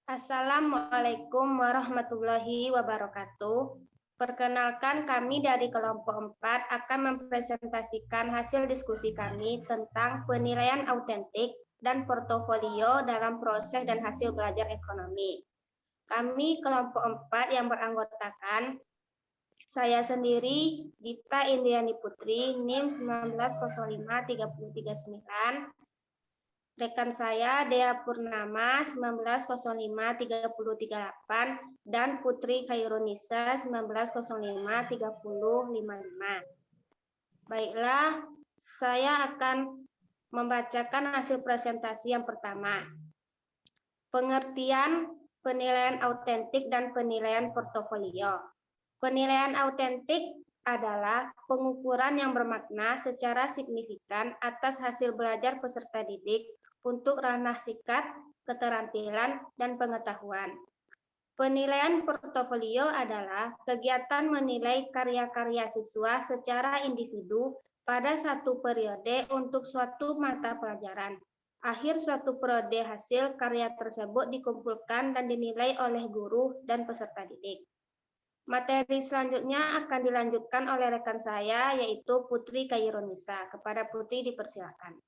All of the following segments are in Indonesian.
Assalamualaikum warahmatullahi wabarakatuh. Perkenalkan, kami dari kelompok 4 akan mempresentasikan hasil diskusi kami tentang penilaian autentik dan portofolio dalam proses dan hasil belajar ekonomi. Kami kelompok 4 yang beranggotakan saya sendiri, Dita Indiani Putri, NIM 19053339, rekan saya Dea Purnama 19053038 dan Putri Khairunisa 19053055. Baiklah, saya akan membacakan hasil presentasi yang pertama. Pengertian penilaian autentik dan penilaian portofolio. Penilaian autentik adalah pengukuran yang bermakna secara signifikan atas hasil belajar peserta didik untuk ranah sikap, keterampilan, dan pengetahuan. Penilaian portofolio adalah kegiatan menilai karya-karya siswa secara individu pada satu periode untuk suatu mata pelajaran. Akhir suatu periode hasil karya tersebut dikumpulkan dan dinilai oleh guru dan peserta didik. Materi selanjutnya akan dilanjutkan oleh rekan saya, yaitu Putri Khairunisa. Kepada Putri dipersilakan.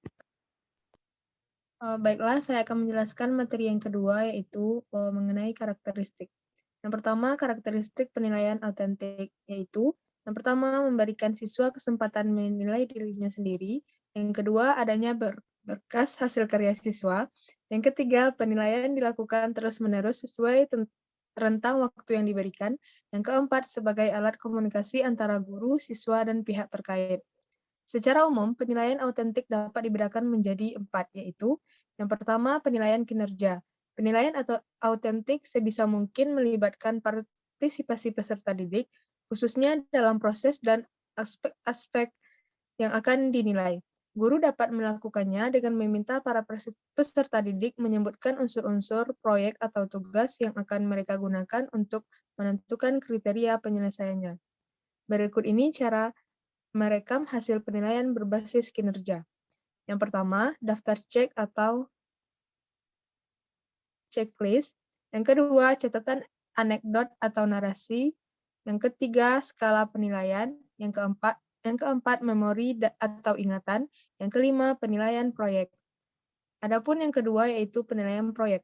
Baiklah, saya akan menjelaskan materi yang kedua, yaitu mengenai karakteristik. Yang pertama, karakteristik penilaian autentik, yaitu yang pertama, memberikan siswa kesempatan menilai dirinya sendiri. Yang kedua, adanya berkas hasil karya siswa. Yang ketiga, penilaian dilakukan terus-menerus sesuai rentang waktu yang diberikan. Yang keempat, sebagai alat komunikasi antara guru, siswa, dan pihak terkait. Secara umum, penilaian autentik dapat dibedakan menjadi 4, yaitu yang pertama, penilaian kinerja. Penilaian atau autentik sebisa mungkin melibatkan partisipasi peserta didik, khususnya dalam proses dan aspek-aspek yang akan dinilai. Guru dapat melakukannya dengan meminta para peserta didik menyebutkan unsur-unsur proyek atau tugas yang akan mereka gunakan untuk menentukan kriteria penyelesaiannya. Berikut ini cara merekam hasil penilaian berbasis kinerja. Yang pertama, daftar cek atau checklist. Yang kedua, catatan anekdot atau narasi. Yang ketiga, skala penilaian. Yang keempat, memori atau ingatan. Yang kelima, penilaian proyek. Adapun yang kedua yaitu penilaian proyek.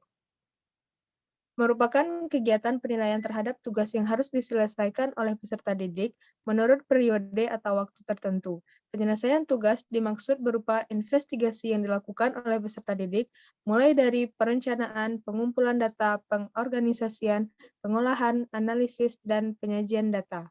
Merupakan kegiatan penilaian terhadap tugas yang harus diselesaikan oleh peserta didik menurut periode atau waktu tertentu. Penyelesaian tugas dimaksud berupa investigasi yang dilakukan oleh peserta didik, mulai dari perencanaan, pengumpulan data, pengorganisasian, pengolahan, analisis, dan penyajian data.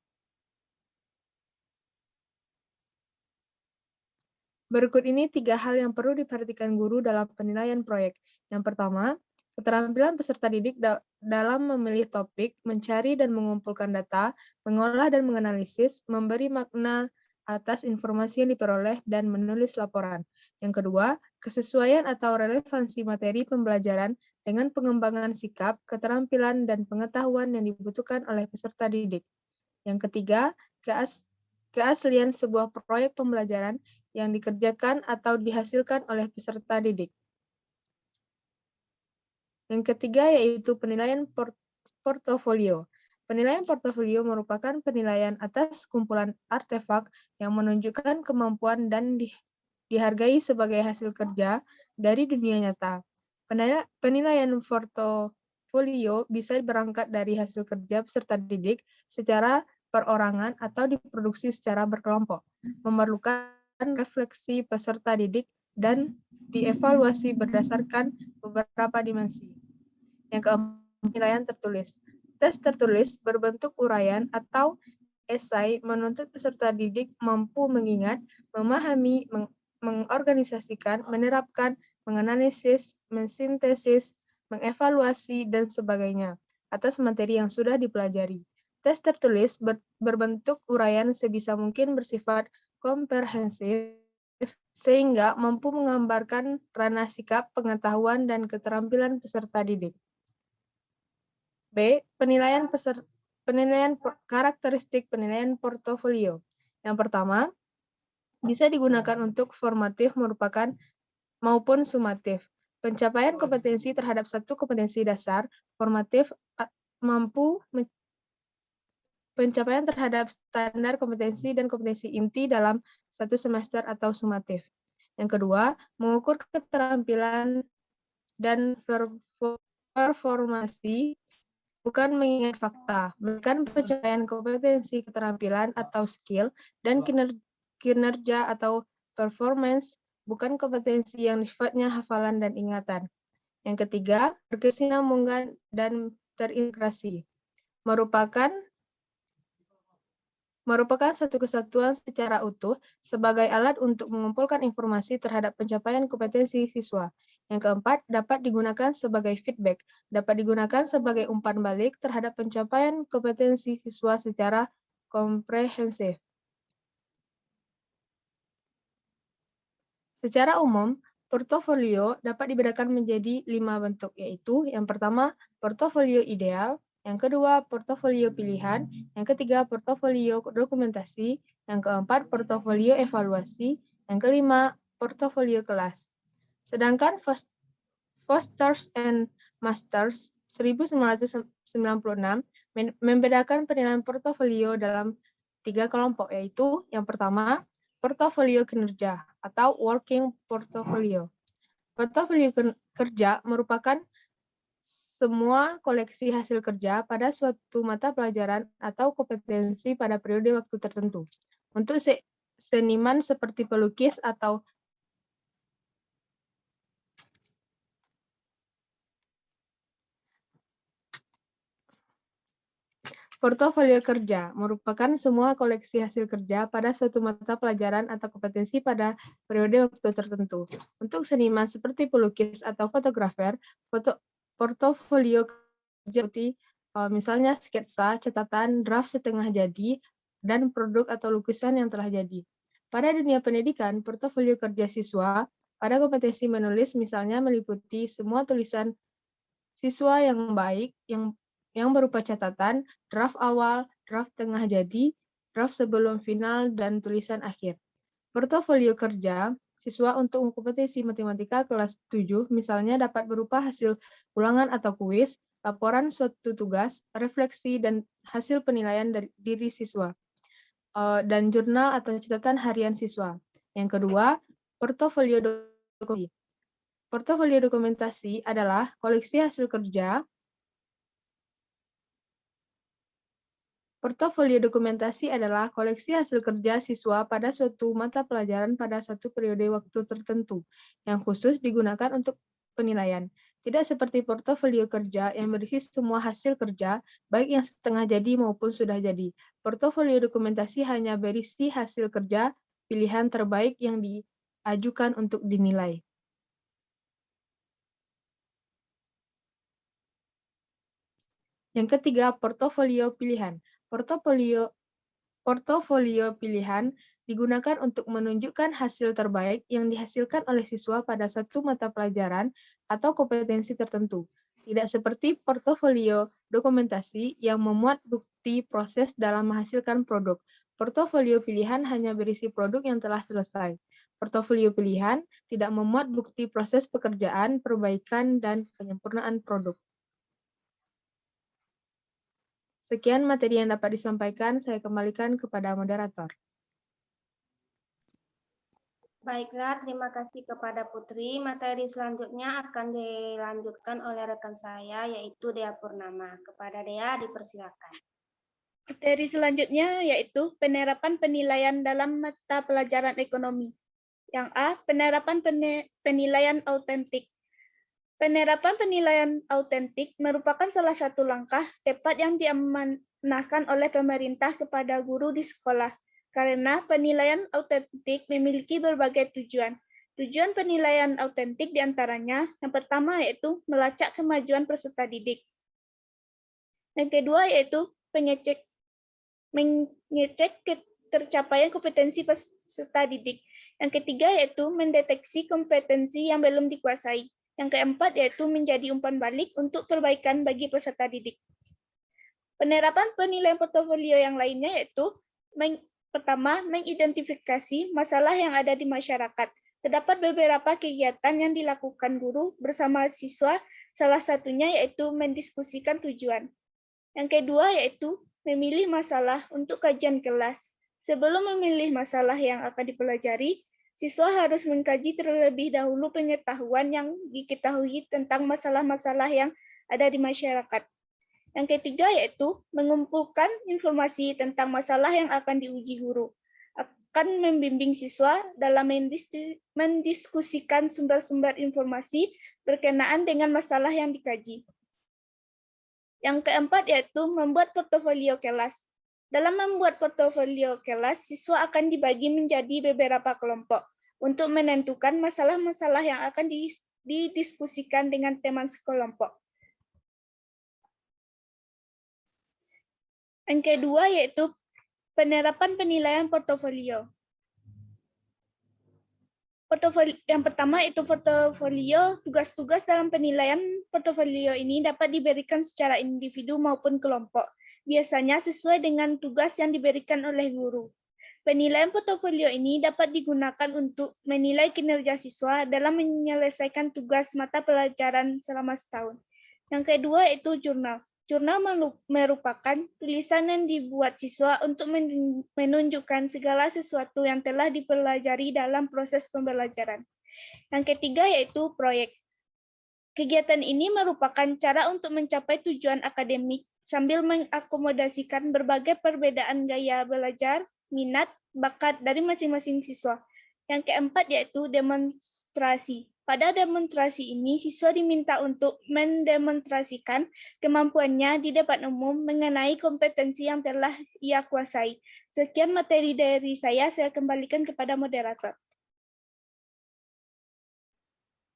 Berikut ini 3 hal yang perlu diperhatikan guru dalam penilaian proyek. Yang pertama, keterampilan peserta didik dalam memilih topik, mencari dan mengumpulkan data, mengolah dan menganalisis, memberi makna atas informasi yang diperoleh, dan menulis laporan. Yang kedua, kesesuaian atau relevansi materi pembelajaran dengan pengembangan sikap, keterampilan, dan pengetahuan yang dibutuhkan oleh peserta didik. Yang ketiga, keaslian sebuah proyek pembelajaran yang dikerjakan atau dihasilkan oleh peserta didik. Yang ketiga yaitu penilaian portofolio. Penilaian portofolio merupakan penilaian atas kumpulan artefak yang menunjukkan kemampuan dan dihargai sebagai hasil kerja dari dunia nyata. Penilaian portofolio bisa berangkat dari hasil kerja peserta didik secara perorangan atau diproduksi secara berkelompok, memerlukan refleksi peserta didik dan dievaluasi berdasarkan beberapa dimensi. Yang keempat, penilaian tertulis. Tes tertulis berbentuk uraian atau esai menuntut peserta didik mampu mengingat, memahami, mengorganisasikan, menerapkan, menganalisis, mensintesis, mengevaluasi, dan sebagainya atas materi yang sudah dipelajari. Tes tertulis berbentuk uraian sebisa mungkin bersifat komprehensif sehingga mampu menggambarkan ranah sikap, pengetahuan, dan keterampilan peserta didik. B. Penilaian karakteristik penilaian portofolio. Yang pertama, bisa digunakan untuk formatif maupun sumatif. Pencapaian kompetensi terhadap satu kompetensi dasar formatif pencapaian terhadap standar kompetensi dan kompetensi inti dalam satu semester atau sumatif. Yang kedua, mengukur keterampilan dan performasi bukan mengingat fakta, melainkan pencapaian kompetensi, keterampilan atau skill, dan kinerja atau performance, bukan kompetensi yang sifatnya hafalan dan ingatan. Yang ketiga, berkesinambungan dan terintegrasi, merupakan satu kesatuan secara utuh sebagai alat untuk mengumpulkan informasi terhadap pencapaian kompetensi siswa. Yang keempat, dapat digunakan sebagai feedback, dapat digunakan sebagai umpan balik terhadap pencapaian kompetensi siswa secara komprehensif. Secara umum, portofolio dapat dibedakan menjadi 5 bentuk, yaitu yang pertama, portofolio ideal, yang kedua, portofolio pilihan, yang ketiga, portofolio dokumentasi, yang keempat, portofolio evaluasi, yang kelima, portofolio kelas. Sedangkan Fosters and Masters 1996 membedakan penilaian portofolio dalam 3 kelompok, yaitu yang pertama, portofolio kinerja atau working portfolio. Portofolio kerja merupakan semua koleksi hasil kerja pada suatu mata pelajaran atau kompetensi pada periode waktu tertentu. Untuk seniman seperti pelukis atau portofolio kerja merupakan semua koleksi hasil kerja pada suatu mata pelajaran atau kompetensi pada periode waktu tertentu. Untuk seniman seperti pelukis atau fotografer, portofolio kerja seperti misalnya sketsa, catatan, draft setengah jadi, dan produk atau lukisan yang telah jadi. Pada dunia pendidikan, portofolio kerja siswa pada kompetensi menulis misalnya meliputi semua tulisan siswa yang baik, yang berupa catatan, draft awal, draft tengah jadi, draft sebelum final, dan tulisan akhir. Portofolio kerja siswa untuk kompetensi matematika kelas 7 misalnya dapat berupa hasil ulangan atau kuis, laporan suatu tugas, refleksi, dan hasil penilaian dari diri siswa, dan jurnal atau catatan harian siswa. Yang kedua, portofolio dokumentasi. Portofolio dokumentasi adalah koleksi hasil kerja. Portofolio dokumentasi adalah koleksi hasil kerja siswa pada suatu mata pelajaran pada satu periode waktu tertentu, yang khusus digunakan untuk penilaian. Tidak seperti portofolio kerja yang berisi semua hasil kerja, baik yang setengah jadi maupun sudah jadi. Portofolio dokumentasi hanya berisi hasil kerja pilihan terbaik yang diajukan untuk dinilai. Yang ketiga, portofolio pilihan. Portofolio pilihan digunakan untuk menunjukkan hasil terbaik yang dihasilkan oleh siswa pada satu mata pelajaran atau kompetensi tertentu. Tidak seperti portofolio dokumentasi yang memuat bukti proses dalam menghasilkan produk. Portofolio pilihan hanya berisi produk yang telah selesai. Portofolio pilihan tidak memuat bukti proses pekerjaan, perbaikan, dan penyempurnaan produk. Sekian materi yang dapat disampaikan, saya kembalikan kepada moderator. Baiklah, terima kasih kepada Putri. Materi selanjutnya akan dilanjutkan oleh rekan saya, yaitu Dea Purnama. Kepada Dea, dipersilakan. Materi selanjutnya yaitu penerapan penilaian dalam mata pelajaran ekonomi. Yang A, penerapan penilaian autentik. Penerapan penilaian autentik merupakan salah satu langkah tepat yang diamanahkan oleh pemerintah kepada guru di sekolah, karena penilaian autentik memiliki berbagai tujuan. Tujuan penilaian autentik diantaranya, yang pertama yaitu melacak kemajuan peserta didik. Yang kedua yaitu mengecek tercapaian kompetensi peserta didik. Yang ketiga yaitu mendeteksi kompetensi yang belum dikuasai. Yang keempat yaitu menjadi umpan balik untuk perbaikan bagi peserta didik. Penerapan penilaian portofolio yang lainnya yaitu pertama, mengidentifikasi masalah yang ada di masyarakat. Terdapat beberapa kegiatan yang dilakukan guru bersama siswa, salah satunya yaitu mendiskusikan tujuan. Yang kedua yaitu memilih masalah untuk kajian kelas. Sebelum memilih masalah yang akan dipelajari, siswa harus mengkaji terlebih dahulu pengetahuan yang diketahui tentang masalah-masalah yang ada di masyarakat. Yang ketiga yaitu mengumpulkan informasi tentang masalah yang akan diuji guru. Akan membimbing siswa dalam mendiskusikan sumber-sumber informasi berkenaan dengan masalah yang dikaji. Yang keempat yaitu membuat portofolio kelas. Dalam membuat portofolio kelas, siswa akan dibagi menjadi beberapa kelompok untuk menentukan masalah-masalah yang akan didiskusikan dengan teman sekelompok. Yang kedua yaitu penerapan penilaian portofolio. Yang pertama itu portofolio. Tugas-tugas dalam penilaian portofolio ini dapat diberikan secara individu maupun kelompok, biasanya sesuai dengan tugas yang diberikan oleh guru. Penilaian portofolio ini dapat digunakan untuk menilai kinerja siswa dalam menyelesaikan tugas mata pelajaran selama setahun. Yang kedua itu jurnal. Jurnal merupakan tulisan yang dibuat siswa untuk menunjukkan segala sesuatu yang telah dipelajari dalam proses pembelajaran. Yang ketiga yaitu proyek. Kegiatan ini merupakan cara untuk mencapai tujuan akademik sambil mengakomodasikan berbagai perbedaan gaya belajar, minat, bakat dari masing-masing siswa. Yang keempat yaitu demonstrasi. Pada demonstrasi ini, siswa diminta untuk mendemonstrasikan kemampuannya di depan umum mengenai kompetensi yang telah ia kuasai. Sekian materi dari saya kembalikan kepada moderator.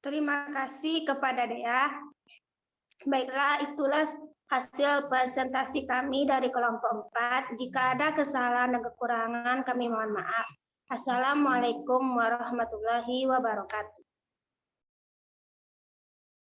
Terima kasih kepada Dea. Baiklah, itulah hasil presentasi kami dari kelompok 4. Jika ada kesalahan dan kekurangan, kami mohon maaf. Assalamualaikum warahmatullahi wabarakatuh.